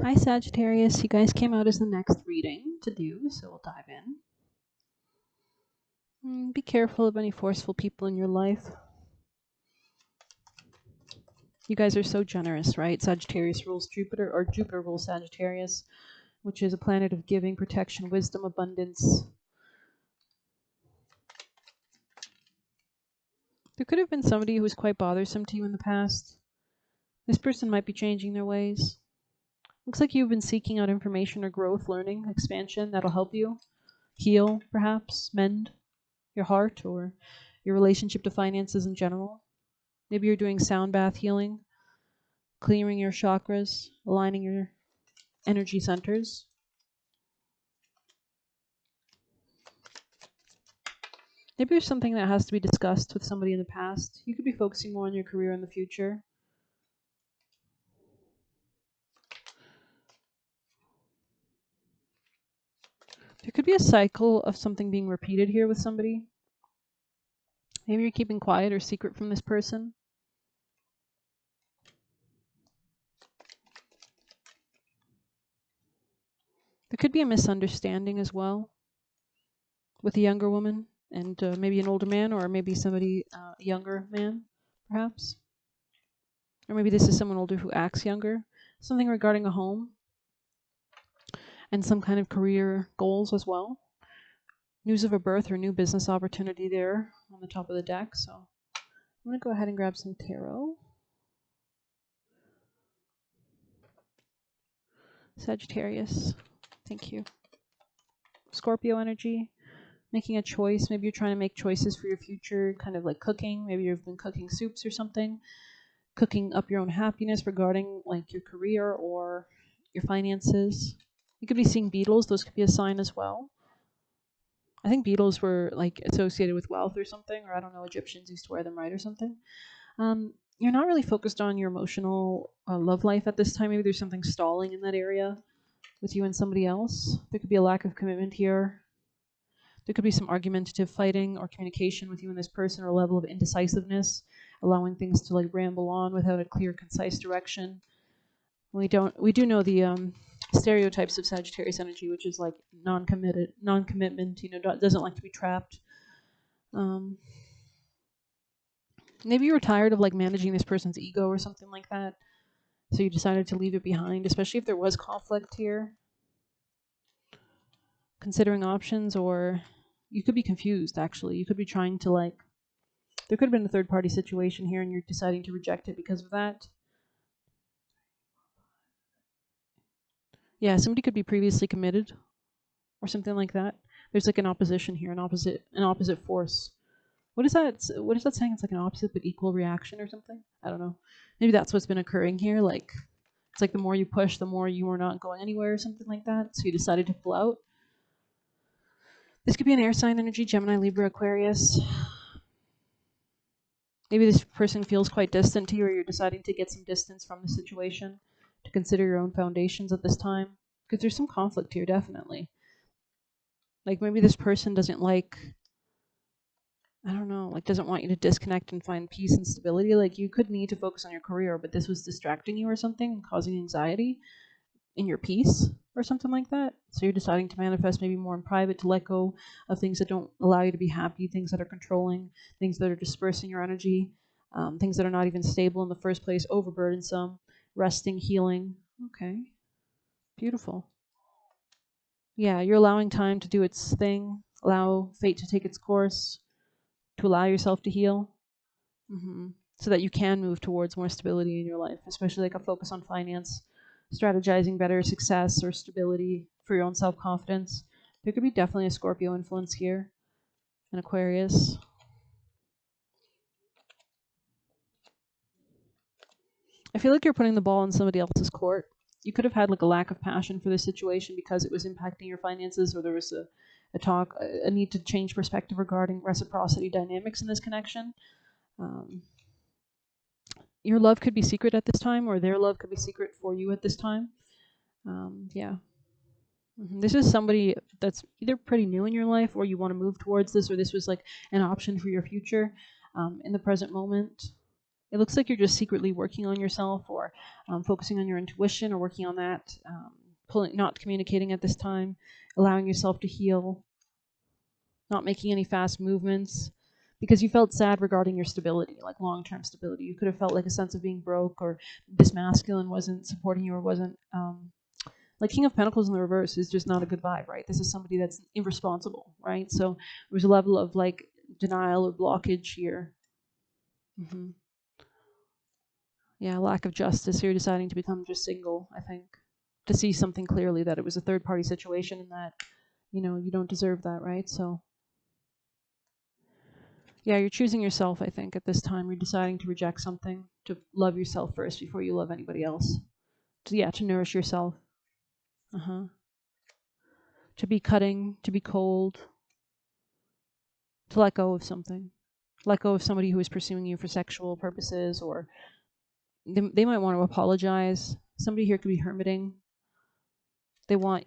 Hi Sagittarius, you guys came out as the next reading to do, so we'll dive in. Be careful of any forceful people in your life. You guys are so generous, right? Sagittarius rules Jupiter, or Jupiter rules Sagittarius, which is a planet of giving, protection, wisdom, abundance. There could have been somebody who was quite bothersome to you in the past. This person might be changing their ways. Looks like you've been seeking out information or growth, learning, expansion that'll help you heal, perhaps, mend your heart or your relationship to finances in general. Maybe you're doing sound bath healing, clearing your chakras, aligning your energy centers. Maybe there's something that has to be discussed with somebody in the past. You could be focusing more on your career in the future. There could be a cycle of something being repeated here with somebody. Maybe you're keeping quiet or secret from this person. There could be a misunderstanding as well with a younger woman and maybe an older man, or maybe somebody younger man, perhaps. Or maybe this is someone older who acts younger. Something regarding a home and some kind of career goals as well. News of a birth or new business opportunity there on the top of the deck. So I'm going to go ahead and grab some tarot. Sagittarius, thank you. Scorpio energy, making a choice. Maybe you're trying to make choices for your future, kind of like cooking. Maybe you've been cooking soups or something, cooking up your own happiness regarding like your career or your finances. You could be seeing beetles. Those could be a sign as well. I think beetles were like associated with wealth or something, or I don't know, Egyptians used to wear them, right, or something. You're not really focused on your emotional love life at this time. Maybe there's something stalling in that area with you and somebody else. There could be a lack of commitment here. There could be some argumentative fighting or communication with you and this person, or a level of indecisiveness, allowing things to like ramble on without a clear, concise direction. We do know the stereotypes of Sagittarius energy, which is like non-commitment, doesn't like to be trapped. Maybe you were tired of like managing this person's ego or something like that, so you decided to leave it behind, especially if there was conflict here. Considering options, or you could be confused, actually. You could be trying to like, there could have been a third party situation here and you're deciding to reject it because of that. Yeah, somebody could be previously committed or something like that. There's like an opposition here, an opposite force. What is that saying? It's like an opposite but equal reaction or something? I don't know. Maybe that's what's been occurring here. Like, it's like the more you push, the more you are not going anywhere or something like that. So you decided to pull out. This could be an air sign energy, Gemini, Libra, Aquarius. Maybe this person feels quite distant to you, or you're deciding to get some distance from the situation to consider your own foundations at this time. Because there's some conflict here, definitely. Like maybe this person doesn't like, I don't know, like doesn't want you to disconnect and find peace and stability. Like you could need to focus on your career, but this was distracting you or something and causing anxiety in your peace or something like that. So you're deciding to manifest maybe more in private, to let go of things that don't allow you to be happy, things that are controlling, things that are dispersing your energy, things that are not even stable in the first place, overburdensome, resting, healing. Okay, beautiful. Yeah, you're allowing time to do its thing, allow fate to take its course, to allow yourself to heal, so that you can move towards more stability in your life, especially like a focus on finance, strategizing better success or stability for your own self-confidence. There could be definitely a Scorpio influence here, an Aquarius. I feel like you're putting the ball in somebody else's court. You could have had like a lack of passion for this situation because it was impacting your finances, or there was a need to change perspective regarding reciprocity dynamics in this connection. Your love could be secret at this time, or their love could be secret for you at this time. Yeah. This is somebody that's either pretty new in your life, or you want to move towards this, or this was like an option for your future in the present moment. It looks like you're just secretly working on yourself, or focusing on your intuition, or working on that, not communicating at this time, allowing yourself to heal, not making any fast movements, because you felt sad regarding your stability, like long-term stability. You could have felt like a sense of being broke, or this masculine wasn't supporting you, or wasn't like King of Pentacles in the reverse is just not a good vibe, right? This is somebody that's irresponsible, right? So there's a level of like denial or blockage here. Yeah, lack of justice. You're deciding to become just single, I think, to see something clearly, that it was a third party situation, and that, you know, you don't deserve that, right? So yeah, you're choosing yourself, I think, at this time. You're deciding to reject something, to love yourself first before you love anybody else. To nourish yourself. To be cutting, to be cold, to let go of something. Let go of somebody who is pursuing you for sexual purposes, or they might want to apologize. Somebody here could be hermiting. They want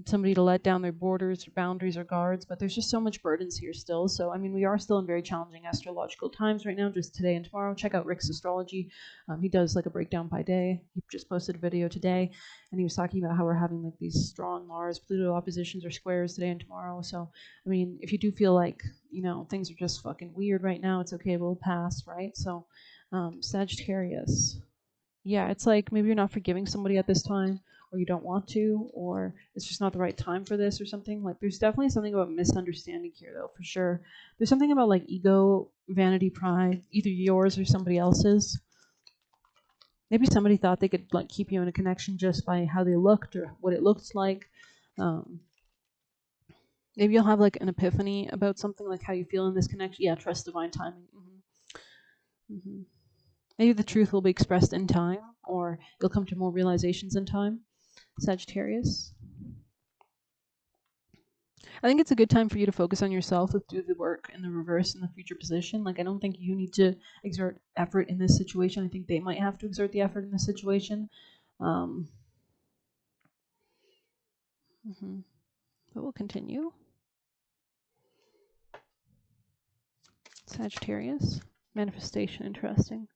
somebody to let down their borders or boundaries or guards, but there's just so much burdens here still. So I mean, we are still in very challenging astrological times right now, just today and tomorrow. Check out Rick's astrology. He does like a breakdown by day. He just posted a video today, and he was talking about how we're having like these strong Mars Pluto oppositions or squares today and tomorrow. So I mean, if you do feel like, you know, things are just fucking weird right now, it's okay, we'll pass, right? So Sagittarius, yeah, it's like maybe you're not forgiving somebody at this time, or you don't want to, or it's just not the right time for this or something. Like there's definitely something about misunderstanding here, though, for sure. There's something about like ego, vanity, pride, either yours or somebody else's. Maybe somebody thought they could like keep you in a connection just by how they looked or what it looked like. Maybe you'll have like an epiphany about something, like how you feel in this connection. Yeah, trust divine timing. Maybe the truth will be expressed in time, or you'll come to more realizations in time. Sagittarius. I think it's a good time for you to focus on yourself, with do the work in the reverse in the future position. Like I don't think you need to exert effort in this situation. I think they might have to exert the effort in this situation. But we'll continue. Sagittarius. Manifestation, interesting.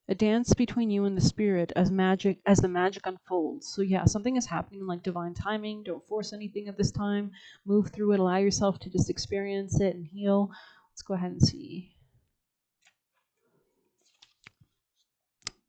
A dance between you and the spirit as the magic unfolds. So yeah, something is happening like divine timing. Don't force anything at this time. Move through it. Allow yourself to just experience it and heal. Let's go ahead and see.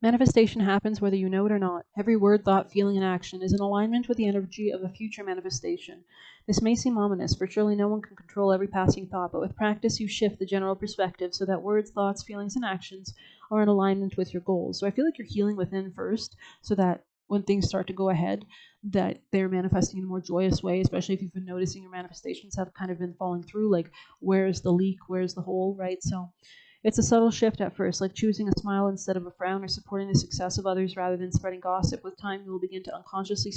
Manifestation happens whether you know it or not. Every word, thought, feeling, and action is in alignment with the energy of a future manifestation. This may seem ominous, for surely no one can control every passing thought, but with practice you shift the general perspective so that words, thoughts, feelings, and actions are in alignment with your goals. So I feel like you're healing within first, so that when things start to go ahead, that they're manifesting in a more joyous way, especially if you've been noticing your manifestations have kind of been falling through, like where's the leak, where's the hole, right? So it's a subtle shift at first, like choosing a smile instead of a frown, or supporting the success of others rather than spreading gossip. With time, you will begin to unconsciously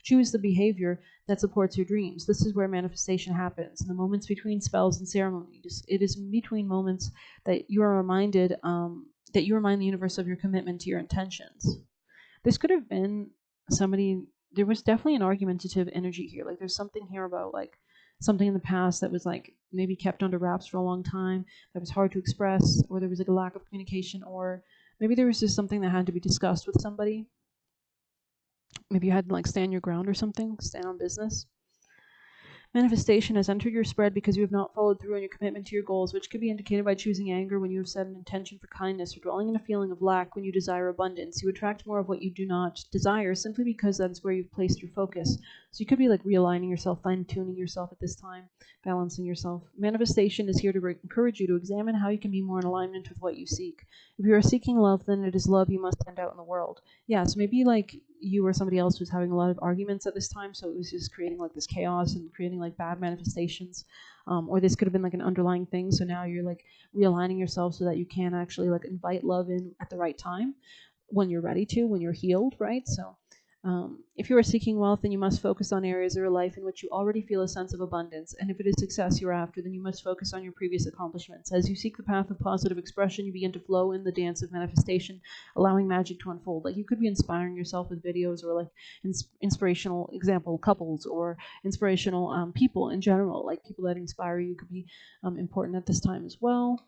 choose the behavior that supports your dreams. This is where manifestation happens, in the moments between spells and ceremonies. It is in between moments that you are reminded, that you remind the universe of your commitment to your intentions. This could have been somebody. There was definitely an argumentative energy here. Like there's something here about like something in the past that was like maybe kept under wraps for a long time, that was hard to express, or there was like a lack of communication, or maybe there was just something that had to be discussed with somebody. Maybe you had to like stand your ground or something, stand on business. Manifestation has entered your spread because you have not followed through on your commitment to your goals, which could be indicated by choosing anger when you have set an intention for kindness, or dwelling in a feeling of lack when you desire abundance. You attract more of what you do not desire simply because that is where you've placed your focus. So you could be like realigning yourself, fine-tuning yourself at this time, balancing yourself. Manifestation is here to encourage you to examine how you can be more in alignment with what you seek. If you are seeking love, then it is love you must send out in the world. Yeah, so maybe like you or somebody else was having a lot of arguments at this time, so it was just creating like this chaos and creating like bad manifestations, or this could have been like an underlying thing. So now you're like realigning yourself so that you can actually like invite love in at the right time, when you're ready to, when you're healed, right? So if you are seeking wealth, then you must focus on areas of your life in which you already feel a sense of abundance. And if it is success you're after, then you must focus on your previous accomplishments. As you seek the path of positive expression, you begin to flow in the dance of manifestation, allowing magic to unfold. Like you could be inspiring yourself with videos, or like inspirational example couples, or inspirational people in general, like people that inspire you could be important at this time as well.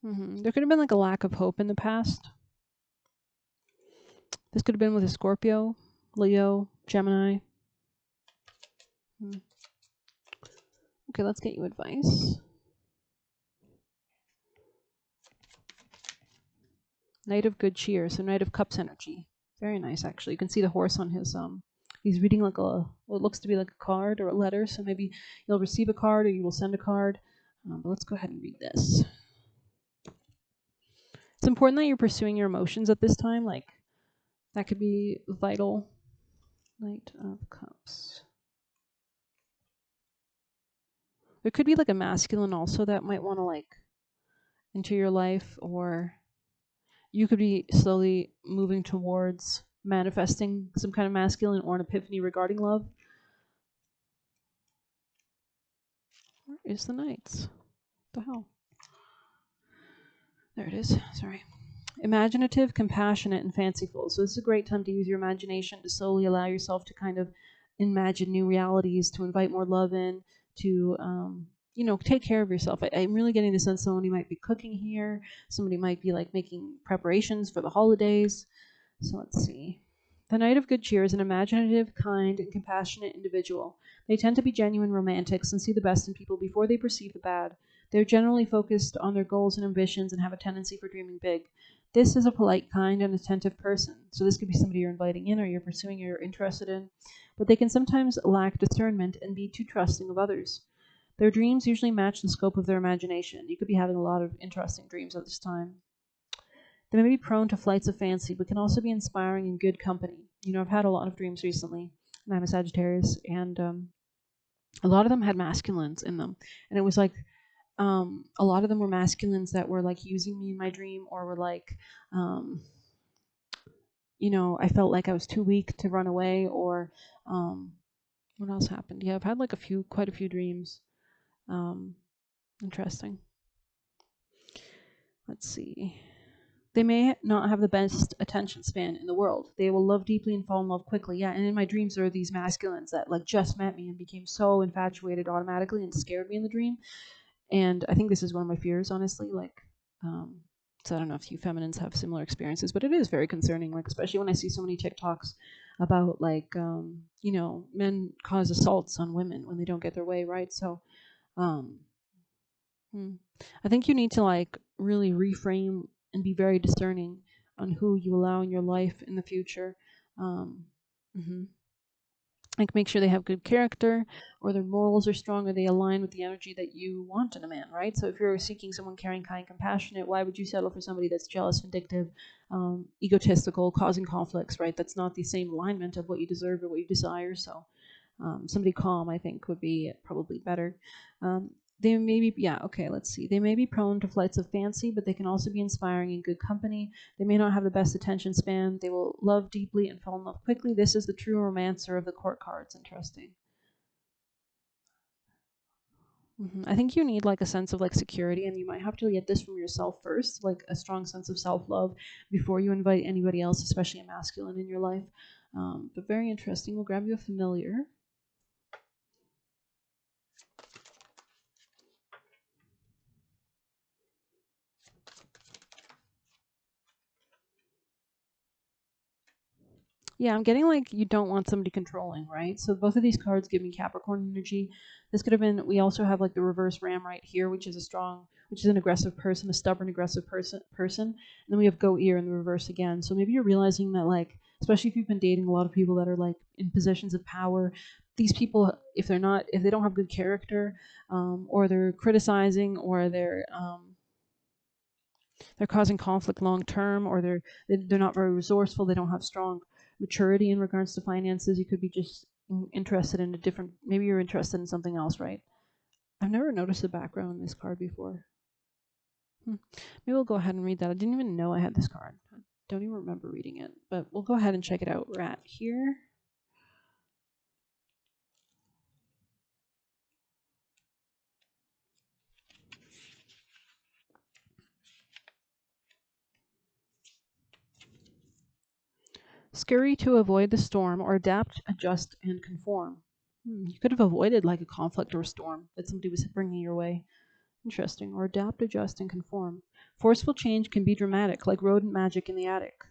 There could have been like a lack of hope in the past. This could have been with a Scorpio, Leo, Gemini. Okay, let's get you advice. Knight of Good Cheer, so Knight of Cups energy. Very nice, actually. You can see the horse on his, he's reading like what looks to be like a card or a letter, so maybe you'll receive a card or you will send a card. But let's go ahead and read this. It's important that you're pursuing your emotions at this time, like, that could be vital. Knight of Cups. There could be like a masculine also that might want to like enter your life, or you could be slowly moving towards manifesting some kind of masculine or an epiphany regarding love. Where is the Knights? What the hell? There it is. Sorry. Imaginative, compassionate, and fanciful. So this is a great time to use your imagination to slowly allow yourself to kind of imagine new realities, to invite more love in, to take care of yourself. I'm really getting the sense somebody might be cooking here. Somebody might be like making preparations for the holidays. So let's see. The Knight of Good Cheer is an imaginative, kind, and compassionate individual. They tend to be genuine romantics and see the best in people before they perceive the bad. They're generally focused on their goals and ambitions and have a tendency for dreaming big. This is a polite, kind, and attentive person. So this could be somebody you're inviting in or you're pursuing or you're interested in. But they can sometimes lack discernment and be too trusting of others. Their dreams usually match the scope of their imagination. You could be having a lot of interesting dreams at this time. They may be prone to flights of fancy, but can also be inspiring and good company. I've had a lot of dreams recently, and I'm a Sagittarius, and a lot of them had masculines in them. And it was like, a lot of them were masculines that were like using me in my dream, or were like, I felt like I was too weak to run away, or what else happened? Yeah, I've had like quite a few dreams. Interesting. Let's see. They may not have the best attention span in the world. They will love deeply and fall in love quickly. Yeah, and in my dreams there are these masculines that like just met me and became so infatuated automatically and scared me in the dream. And I think this is one of my fears, honestly. Like, so I don't know if you feminines have similar experiences, but it is very concerning. Like, especially when I see so many TikToks about like, men cause assaults on women when they don't get their way, right? So, I think you need to like really reframe and be very discerning on who you allow in your life in the future. Like, make sure they have good character, or their morals are strong, or they align with the energy that you want in a man, right? So if you're seeking someone caring, kind, compassionate, why would you settle for somebody that's jealous, vindictive, egotistical, causing conflicts, right? That's not the same alignment of what you deserve or what you desire. So somebody calm, I think, would be probably better. They may be, let's see. They may be prone to flights of fancy, but they can also be inspiring and good company. They may not have the best attention span. They will love deeply and fall in love quickly. This is the true romancer of the court cards. Interesting. I think you need like a sense of like security, and you might have to get this from yourself first, like a strong sense of self-love before you invite anybody else, especially a masculine in your life. But very interesting. We'll grab you a familiar. Yeah, I'm getting like you don't want somebody controlling, right? So both of these cards give me Capricorn energy. This could have been, we also have like the reverse ram right here, which is an aggressive person, a stubborn, aggressive person. And then we have goat ear in the reverse again. So maybe you're realizing that, like, especially if you've been dating a lot of people that are like in positions of power, these people, if they don't have good character, or they're criticizing, or they're causing conflict long term, or they're not very resourceful, they don't have strong maturity in regards to finances. You could be just interested in maybe you're interested in something else, right? I've never noticed the background in this card before. Maybe we'll go ahead and read that. I didn't even know I had this card. I don't even remember reading it, but we'll go ahead and check it out. We're at here. Scurry to avoid the storm, or adapt, adjust, and conform. You could have avoided like a conflict or a storm that somebody was bringing your way. Interesting. Or adapt, adjust, and conform. Forceful change can be dramatic, like rodent magic in the attic.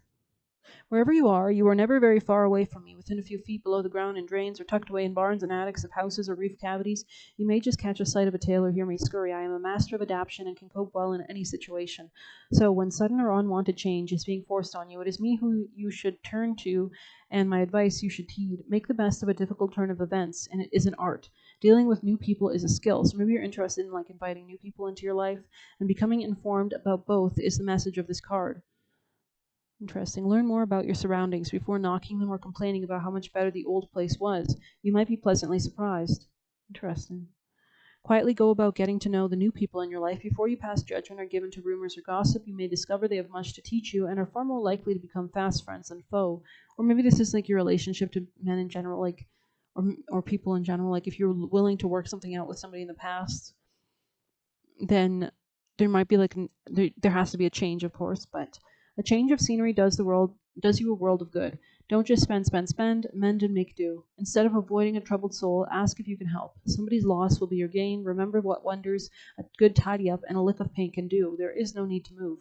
Wherever you are never very far away from me, within a few feet below the ground in drains, or tucked away in barns and attics of houses or roof cavities. You may just catch a sight of a tail or hear me scurry. I am a master of adaptation and can cope well in any situation. So when sudden or unwanted change is being forced on you, it is me who you should turn to, and my advice you should heed. Make the best of a difficult turn of events, and it is an art. Dealing with new people is a skill. So maybe you're interested in like inviting new people into your life, and becoming informed about both is the message of this card. Interesting. Learn more about your surroundings before knocking them or complaining about how much better the old place was. You might be pleasantly surprised. Interesting. Quietly go about getting to know the new people in your life before you pass judgment or give in to rumors or gossip. You may discover they have much to teach you and are far more likely to become fast friends than foe. Or maybe this is like your relationship to men in general, like, or people in general. Like if you're willing to work something out with somebody in the past, then there might be like there has to be a change, of course, but a change of scenery does you a world of good. Don't just spend, mend and make do. Instead of avoiding a troubled soul, ask if you can help. Somebody's loss will be your gain. Remember what wonders a good tidy up and a lick of paint can do. There is no need to move.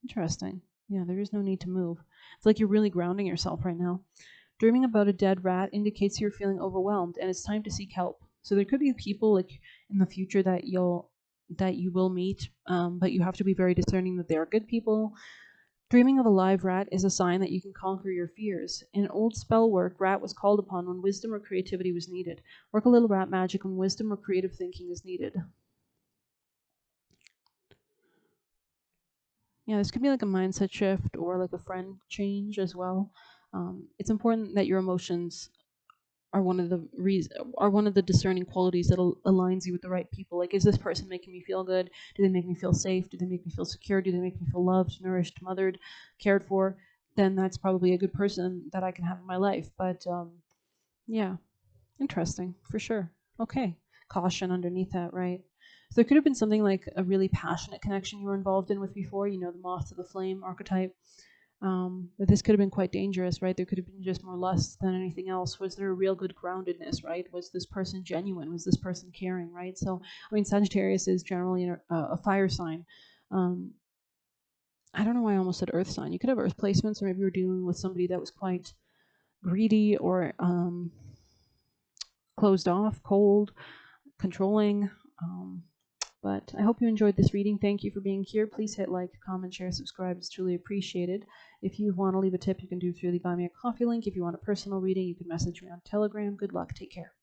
Interesting. Yeah, there is no need to move. It's like you're really grounding yourself right now. Dreaming about a dead rat indicates you're feeling overwhelmed and it's time to seek help. So there could be people like in the future that you will meet, but you have to be very discerning that they are good people. Dreaming of a live rat is a sign that you can conquer your fears. In old spell work, rat was called upon when wisdom or creativity was needed. Work a little rat magic when wisdom or creative thinking is needed. Yeah, this could be like a mindset shift or like a friend change as well. It's important that your emotions are one of the discerning qualities that aligns you with the right people. Like, is this person making me feel good? Do they make me feel safe? Do they make me feel secure? Do they make me feel loved, nourished, mothered, cared for? Then that's probably a good person that I can have in my life. But yeah, interesting for sure. Okay, caution underneath that, right? So there could have been something like a really passionate connection you were involved in with before. You know, the moth to the flame archetype. But this could have been quite dangerous, right? There could have been just more lust than anything else. Was there a real good groundedness, right? Was this person genuine? Was this person caring, right? So, I mean, Sagittarius is generally a fire sign. Um, I don't know why I almost said earth sign. You could have earth placements, or maybe you were dealing with somebody that was quite greedy or closed off, cold, controlling. Um, But I hope you enjoyed this reading. Thank you for being here. Please hit like, comment, share, subscribe. It's truly appreciated. If you want to leave a tip, you can do it through the Buy Me a Coffee link. If you want a personal reading, you can message me on Telegram. Good luck. Take care.